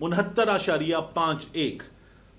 69.51।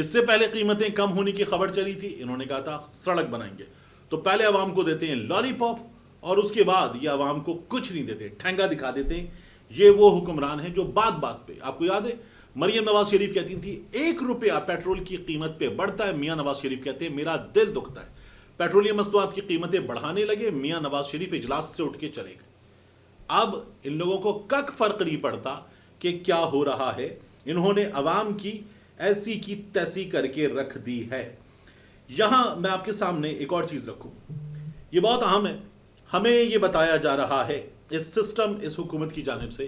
اس سے پہلے قیمتیں کم ہونے کی خبر چلی تھی، انہوں نے کہا تھا سڑک بنائیں گے، تو پہلے عوام کو دیتے ہیں لالی پاپ اور اس کے بعد یہ عوام کو کچھ نہیں دیتے، ٹھینگا دکھا دیتے ہیں۔ یہ وہ حکمران ہیں جو بات بات پہ، آپ کو یاد ہے مریم نواز شریف کہتی تھی 1 روپیہ پیٹرول کی قیمت پہ بڑھتا ہے، میاں نواز شریف کہتے ہیں میرا دل دکھتا ہے۔ پیٹرولیم مصنوعات کی قیمتیں بڑھانے لگے، میاں نواز شریف اجلاس سے اٹھ کے چلے گئے۔ اب ان لوگوں کو کک فرق نہیں پڑتا کہ کیا ہو رہا ہے، انہوں نے عوام کی ایسی کی تیسی کر کے رکھ دی ہے۔ یہاں میں آپ کے سامنے ایک اور چیز رکھوں، یہ بہت اہم ہے۔ ہمیں یہ بتایا جا رہا ہے اس سسٹم، اس حکومت کی جانب سے،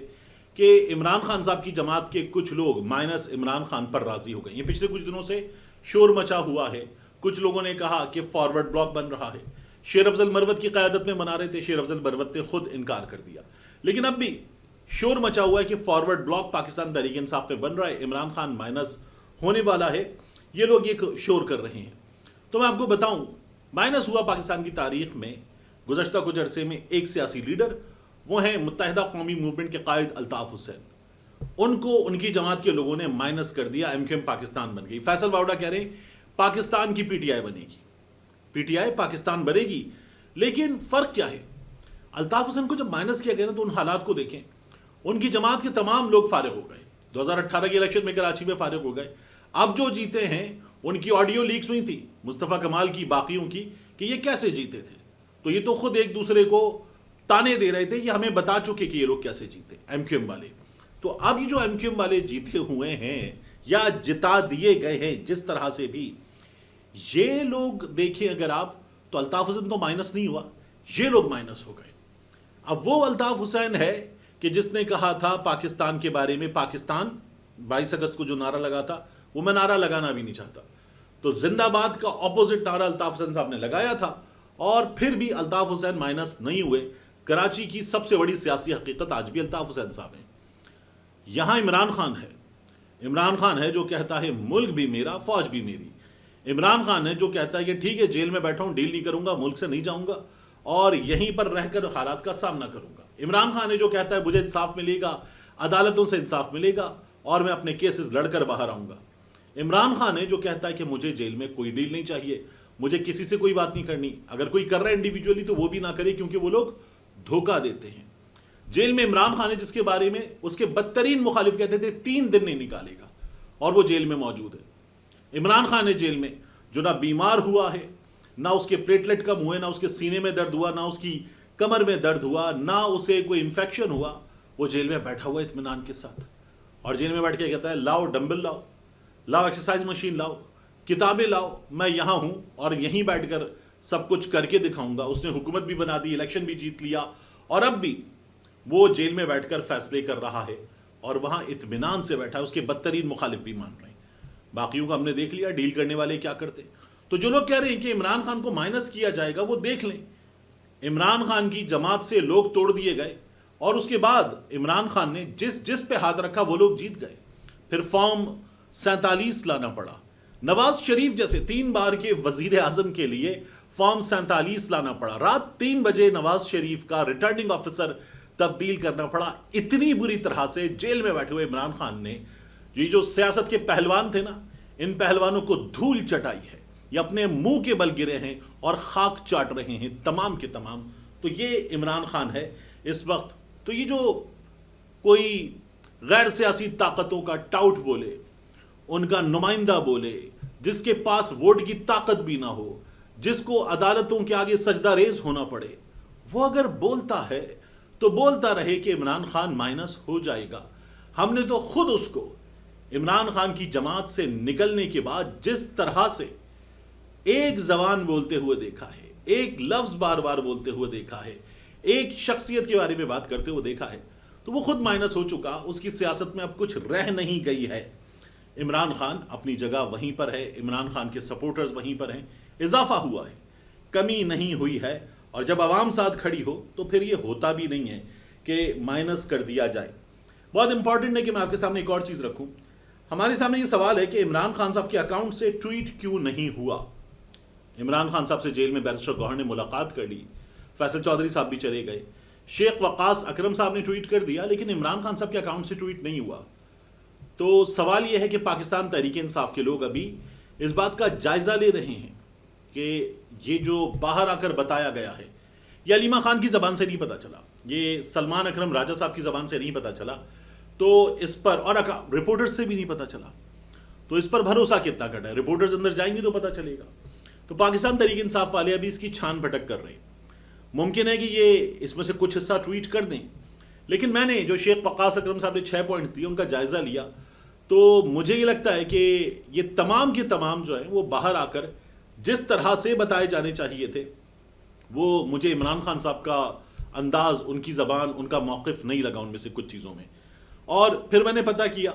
کہ عمران خان صاحب کی جماعت کے کچھ لوگ مائنس عمران خان پر راضی ہو گئے۔ یہ پچھلے کچھ دنوں سے شور مچا ہوا ہے، کچھ لوگوں نے کہا کہ فارورڈ بلاک بن رہا ہے، شیر افضل مروت کی قیادت میں بنا رہے تھے، شیر افضل مروت نے خود انکار کر دیا، لیکن اب بھی شور مچا ہوا ہے کہ فارورڈ بلاک پاکستان تحریک انصاف میں بن رہا ہے، عمران خان مائنس ہونے والا ہے، یہ لوگ ایک شور کر رہے ہیں۔ تو میں آپ کو بتاؤں، مائنس ہوا پاکستان کی تاریخ میں گزشتہ کچھ عرصے میں ایک سیاسی لیڈر، وہ ہیں متحدہ قومی موومنٹ کے قائد الطاف حسین۔ ان کو ان کی جماعت کے لوگوں نے مائنس کر دیا، ایم کیو ایم پاکستان بن گئی۔ فیصل واوڈا کہہ رہے ہیں پاکستان کی پی ٹی آئی بنے گی، پی ٹی آئی پاکستان بنے گی، لیکن فرق کیا ہے؟ الطاف حسین کو جب مائنس کیا گیا نا تو ان حالات کو دیکھیں، ان کی جماعت کے تمام لوگ فارغ ہو گئے، 2018 کے الیکشن میں کراچی میں فارغ ہو گئے۔ اب جو جیتے ہیں ان کی آڈیو لیکس ہوئی تھی مصطفیٰ کمال کی، باقیوں کی، کہ یہ کیسے جیتے تھے، تو یہ تو خود ایک دوسرے کو تانے دے رہے تھے، یہ ہمیں بتا چکے کہ یہ لوگ کیسے جیتے، ایم کیو ایم والے۔ تو اب یہ جو ایم کیو ایم والے جیتے ہوئے ہیں یا جتا دیے گئے ہیں جس طرح سے بھی، یہ لوگ دیکھیں اگر آپ، تو الطاف حسین تو مائنس نہیں ہوا، یہ لوگ مائنس ہو گئے۔ اب وہ الطاف حسین ہے کہ جس نے کہا تھا پاکستان کے بارے میں، پاکستان 22 اگست کو جو نعرہ لگا تھا وہ میں نعرہ لگانا بھی نہیں چاہتا، تو زندہ باد کا اپوزٹ نعرہ الطاف حسین صاحب نے لگایا تھا، اور پھر بھی الطاف حسین مائنس نہیں ہوئے۔ کراچی کی سب سے بڑی سیاسی حقیقت آج بھی الطاف حسین صاحب ہیں۔ یہاں عمران خان ہے، عمران خان ہے جو کہتا ہے ملک بھی میرا، فوج بھی میری۔ عمران خان ہے جو کہتا ہے کہ ٹھیک ہے جیل میں بیٹھا ہوں، ڈیل نہیں کروں گا، ملک سے نہیں جاؤں گا اور یہیں پر رہ کر حالات کا سامنا کروں گا۔ عمران خان ہے جو کہتا ہے مجھے انصاف ملے گا، عدالتوں سے انصاف ملے گا اور میں اپنے کیسز لڑ کر باہر آؤں گا۔ عمران خان ہے جو کہتا ہے کہ مجھے جیل میں کوئی ڈیل نہیں چاہیے، مجھے کسی سے کوئی بات نہیں کرنی، اگر کوئی کر رہا ہے انڈیویجولی تو وہ بھی نہ کرے کیونکہ وہ لوگ دھوکہ دیتے ہیں۔ جیل میں عمران خان ہے جس کے بارے میں اس کے بدترین مخالف کہتے تھے 3 دن نہیں نکالے گا، اور وہ جیل میں موجود ہے۔ عمران خان ہے جیل میں جو نہ بیمار ہوا ہے، نہ اس کے پلیٹلیٹ کم ہوئے، نہ اس کے سینے میں درد ہوا، نہ اس کی کمر میں درد ہوا، نہ اسے کوئی انفیکشن ہوا، وہ جیل میں بیٹھا ہوا ہے اطمینان کے ساتھ، اور جیل میں بیٹھ کے کہتا ہے لاؤ ڈمبل لاؤ، لاؤ ایکسرسائز مشین لاؤ، کتابیں لاؤ، میں یہاں ہوں اور یہیں بیٹھ کر سب کچھ کر کے دکھاؤں گا۔ اس نے حکومت بھی بنا دی، الیکشن بھی جیت لیا، اور اب بھی وہ جیل میں بیٹھ کر فیصلے کر رہا ہے اور وہاں اطمینان سے بیٹھا ہے، اس کے بدترین مخالف بھی مان رہے ہیں۔ باقیوں کو ہم نے دیکھ لیا ڈیل کرنے والے کیا کرتے۔ تو جو لوگ کہہ رہے ہیں کہ عمران خان کو مائنس کیا جائے گا، وہ دیکھ لیں عمران خان کی جماعت سے لوگ توڑ دیے گئے، اور اس کے بعد عمران خان نے جس پہ ہاتھ رکھا وہ لوگ جیت گئے۔ پھر فارم 47 لانا پڑا، نواز شریف جیسے 3 بار کے وزیر اعظم کے لیے فارم 47 لانا پڑا، رات 3 بجے نواز شریف کا ریٹرننگ آفیسر تبدیل کرنا پڑا۔ اتنی بری طرح سے جیل میں بیٹھے ہوئے عمران خان نے، یہ جو سیاست کے پہلوان تھے نا، ان پہلوانوں کو دھول چٹائی ہے، یہ اپنے منہ کے بل گرے ہیں اور خاک چاٹ رہے ہیں تمام کے تمام۔ تو یہ عمران خان ہے اس وقت۔ تو یہ جو کوئی غیر سیاسی طاقتوں کا ٹاؤٹ بولے، ان کا نمائندہ بولے، جس کے پاس ووٹ کی طاقت بھی نہ ہو، جس کو عدالتوں کے آگے سجدہ ریز ہونا پڑے، وہ اگر بولتا ہے تو بولتا رہے کہ عمران خان مائنس ہو جائے گا۔ ہم نے تو خود اس کو عمران خان کی جماعت سے نکلنے کے بعد جس طرح سے ایک زبان بولتے ہوئے دیکھا ہے، ایک لفظ بار بار بولتے ہوئے دیکھا ہے، ایک شخصیت کے بارے میں بات کرتے ہوئے دیکھا ہے، تو وہ خود مائنس ہو چکا، اس کی سیاست میں اب کچھ رہ نہیں گئی ہے۔ عمران خان اپنی جگہ وہیں پر ہے، عمران خان کے سپورٹرز وہیں پر ہیں، اضافہ ہوا ہے، کمی نہیں ہوئی ہے، اور جب عوام ساتھ کھڑی ہو تو پھر یہ ہوتا بھی نہیں ہے کہ مائنس کر دیا جائے۔ بہت امپورٹنٹ ہے کہ میں آپ کے سامنے ایک اور چیز رکھوں۔ ہمارے سامنے یہ سوال ہے کہ عمران خان صاحب کے اکاؤنٹ سے ٹویٹ کیوں نہیں ہوا؟ عمران خان صاحب سے جیل میں بیرسٹر گوہر نے ملاقات کر لی، فیصل چودھری صاحب بھی چلے گئے، شیخ وقاص اکرم صاحب نے ٹویٹ کر دیا، لیکن عمران خان صاحب کے اکاؤنٹ سے ٹویٹ نہیں ہوا۔ تو سوال یہ ہے کہ پاکستان تحریک انصاف کے لوگ ابھی اس بات کا جائزہ لے رہے ہیں کہ یہ جو باہر آ کر بتایا گیا ہے یہ علیمہ خان کی زبان سے نہیں پتہ چلا، یہ سلمان اکرم راجہ صاحب کی زبان سے نہیں پتہ چلا، تو اس پر اور رپورٹرز سے بھی نہیں پتہ چلا، تو اس پر بھروسہ کتنا کٹا ہے؟ رپورٹرز اندر جائیں گے تو پتہ چلے گا۔ تو پاکستان تحریک انصاف والے ابھی اس کی چھان پھٹک کر رہے ہیں۔ ممکن ہے کہ یہ اس میں سے کچھ حصہ ٹویٹ کر دیں، لیکن میں نے جو شیخ وقاص اکرم صاحب نے 6 پوائنٹس دیے ان کا جائزہ لیا، تو مجھے یہ لگتا ہے کہ یہ تمام کے تمام جو ہیں وہ باہر آ کر جس طرح سے بتائے جانے چاہیے تھے، وہ مجھے عمران خان صاحب کا انداز، ان کی زبان، ان کا موقف نہیں لگا ان میں سے کچھ چیزوں میں۔ اور پھر میں نے پتہ کیا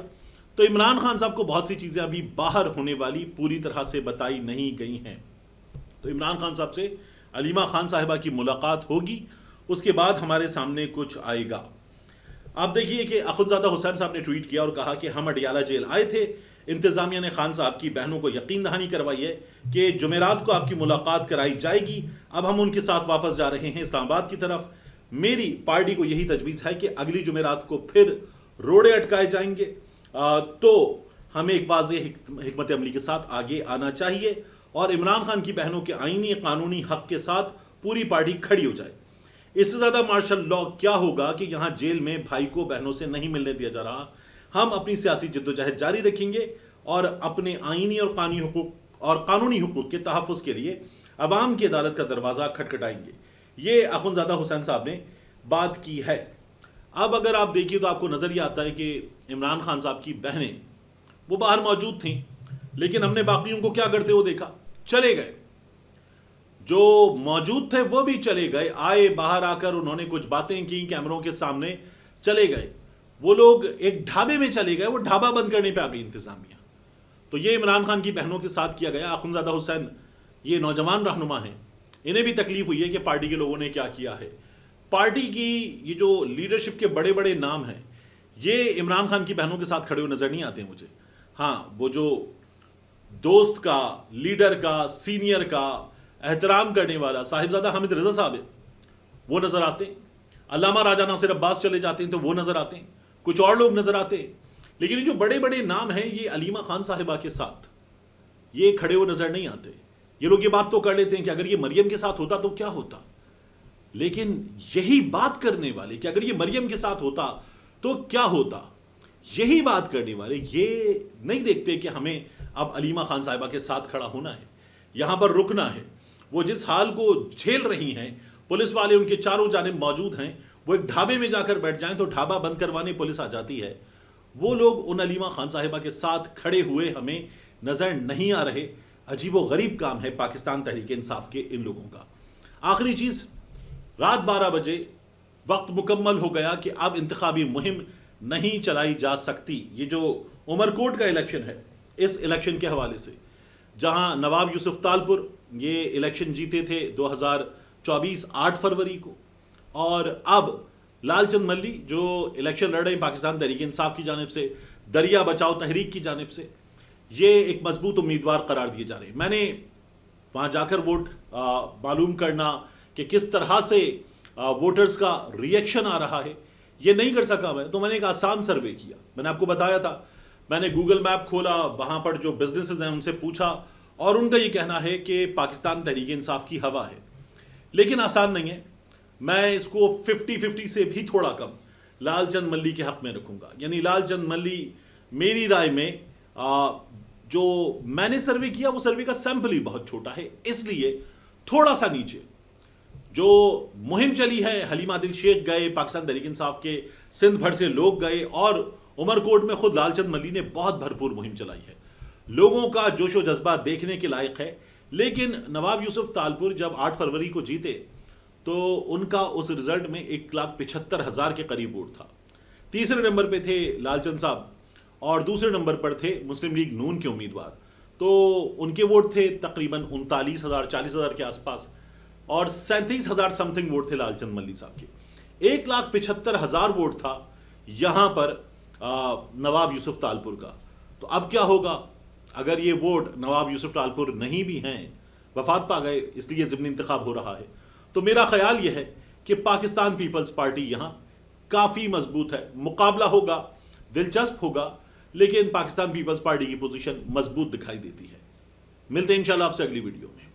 تو عمران خان صاحب کو بہت سی چیزیں ابھی باہر ہونے والی پوری طرح سے بتائی نہیں گئی ہیں۔ تو عمران خان صاحب سے علیمہ خان صاحبہ کی ملاقات ہوگی، اس کے بعد ہمارے سامنے کچھ آئے گا۔ آپ دیکھیے کہ اخندزادہ حسین صاحب نے ٹویٹ کیا اور کہا کہ ہم اڈیالہ جیل آئے تھے، انتظامیہ نے خان صاحب کی بہنوں کو یقین دہانی کروائی ہے کہ جمعرات کو آپ کی ملاقات کرائی جائے گی، اب ہم ان کے ساتھ واپس جا رہے ہیں اسلام آباد کی طرف۔ میری پارٹی کو یہی تجویز ہے کہ اگلی جمعرات کو پھر روڑے اٹکائے جائیں گے، تو ہمیں ایک واضح حکمت عملی کے ساتھ آگے آنا چاہیے اور عمران خان کی بہنوں کے آئینی قانونی حق کے ساتھ پوری پارٹی کھڑی ہو جائے۔ اس سے زیادہ مارشل لاء کیا ہوگا کہ یہاں جیل میں بھائی کو بہنوں سے نہیں ملنے دیا جا رہا۔ ہم اپنی سیاسی جدوجہد جاری رکھیں گے اور اپنے آئینی اور قانونی حقوق کے تحفظ کے لیے عوام کی عدالت کا دروازہ کھٹکھٹائیں گے۔ یہ اخندزادہ حسین صاحب نے بات کی ہے۔ اب اگر آپ دیکھیے تو آپ کو نظر یہ آتا ہے کہ عمران خان صاحب کی بہنیں وہ باہر موجود تھیں، لیکن ہم نے باقیوں کو کیا کرتے ہوئے دیکھا؟ چلے گئے۔ جو موجود تھے وہ بھی چلے گئے، آئے باہر آ کر انہوں نے کچھ باتیں کی کیمروں کے سامنے، چلے گئے۔ وہ لوگ ایک ڈھابے میں چلے گئے، وہ ڈھابا بند کرنے پہ آ گئی انتظامیہ۔ تو یہ عمران خان کی بہنوں کے ساتھ کیا گیا۔ اخندزادہ حسین یہ نوجوان رہنما ہیں، انہیں بھی تکلیف ہوئی ہے کہ پارٹی کے لوگوں نے کیا کیا ہے۔ پارٹی کی یہ جو لیڈرشپ کے بڑے بڑے نام ہیں یہ عمران خان کی بہنوں کے ساتھ کھڑے ہوئے نظر نہیں آتے مجھے۔ ہاں، وہ جو دوست کا، لیڈر کا، سینئر کا احترام کرنے والا صاحبزادہ حامد رضا صاحب ہے وہ نظر آتے ہیں، علامہ راجہ ناصر عباس چلے جاتے ہیں تو وہ نظر آتے ہیں، کچھ اور لوگ نظر آتے ہیں، لیکن یہ جو بڑے بڑے نام ہیں یہ علیمہ خان صاحبہ کے ساتھ یہ کھڑے ہوئے نظر نہیں آتے۔ یہ لوگ یہ بات تو کر لیتے ہیں کہ اگر یہ مریم کے ساتھ ہوتا تو کیا ہوتا، لیکن یہی بات کرنے والے کہ اگر یہ مریم کے ساتھ ہوتا تو کیا ہوتا، یہی بات کرنے والے یہ نہیں دیکھتے کہ ہمیں اب علیمہ خان صاحبہ کے ساتھ کھڑا ہونا ہے، یہاں پر رکنا ہے۔ وہ جس حال کو جھیل رہی ہیں، پولیس والے ان کے چاروں جانب موجود ہیں، وہ ایک ڈھابے میں جا کر بیٹھ جائیں تو ڈھابا بند کروانے پولیس آ جاتی ہے، وہ لوگ ان علیمہ خان صاحبہ کے ساتھ کھڑے ہوئے ہمیں نظر نہیں آ رہے۔ عجیب و غریب کام ہے پاکستان تحریک انصاف کے ان لوگوں کا۔ آخری چیز، رات 12 بجے وقت مکمل ہو گیا کہ اب انتخابی مہم نہیں چلائی جا سکتی۔ یہ جو عمر کوٹ کا الیکشن ہے، اس الیکشن کے حوالے سے جہاں نواب یوسف تالپور یہ الیکشن جیتے تھے 2024 8 فروری کو، اور اب لال چند ملی جو الیکشن لڑ رہے ہیں پاکستان تحریک انصاف کی جانب سے، دریا بچاؤ تحریک کی جانب سے، یہ ایک مضبوط امیدوار قرار دیے جا رہے ہیں۔ میں نے وہاں جا کر ووٹ معلوم کرنا کہ کس طرح سے ووٹرز کا ریئیکشن آ رہا ہے یہ نہیں کر سکا میں، تو میں نے ایک آسان سروے کیا۔ میں نے آپ کو بتایا تھا، میں نے گوگل میپ کھولا، وہاں پر جو بزنسز ہیں ان سے پوچھا، اور ان کا یہ کہنا ہے کہ پاکستان تحریک انصاف کی ہوا ہے، لیکن آسان نہیں ہے۔ میں اس کو 50-50 سے بھی تھوڑا کم لال چند ملی کے حق میں رکھوں گا۔ یعنی لال چند ملی میری رائے میں جو میں نے سروے کیا وہ سروے کا سیمپل ہی بہت چھوٹا ہے، اس لیے تھوڑا سا نیچے جو مہم چلی ہے، حلیمہ عادل شیخ گئے، پاکستان تحریک انصاف کے سندھ بھر سے لوگ گئے، اور عمر کوٹ میں خود لال چند ملی نے بہت بھرپور مہم چلائی ہے۔ لوگوں کا جوش و جذبہ دیکھنے کے لائق ہے، لیکن نواب یوسف تالپور جب 8 فروری کو جیتے تو ان کا اس رزلٹ میں 1,75,000 کے قریب ووٹ تھا۔ تیسرے نمبر پہ تھے لال چند صاحب اور دوسرے نمبر پر تھے مسلم لیگ نون کے امیدوار، تو ان کے ووٹ تھے تقریباً 39,000 40,000 کے آس پاس، اور 37,000 سم تھنگ ووٹ تھے لال چند ملی صاحب کے۔ 1,75,000 ووٹ تھا یہاں پر نواب یوسف تالپور کا۔ تو اب کیا ہوگا اگر یہ ووٹ نواب یوسف تالپور نہیں بھی ہیں، وفات پا گئے، اس لیے ضمنی انتخاب ہو رہا ہے، تو میرا خیال یہ ہے کہ پاکستان پیپلز پارٹی یہاں کافی مضبوط ہے، مقابلہ ہوگا، دلچسپ ہوگا، لیکن پاکستان پیپلز پارٹی کی پوزیشن مضبوط دکھائی دیتی ہے. ملتے ہیں انشاءاللہ آپ سے اگلی ویڈیو میں.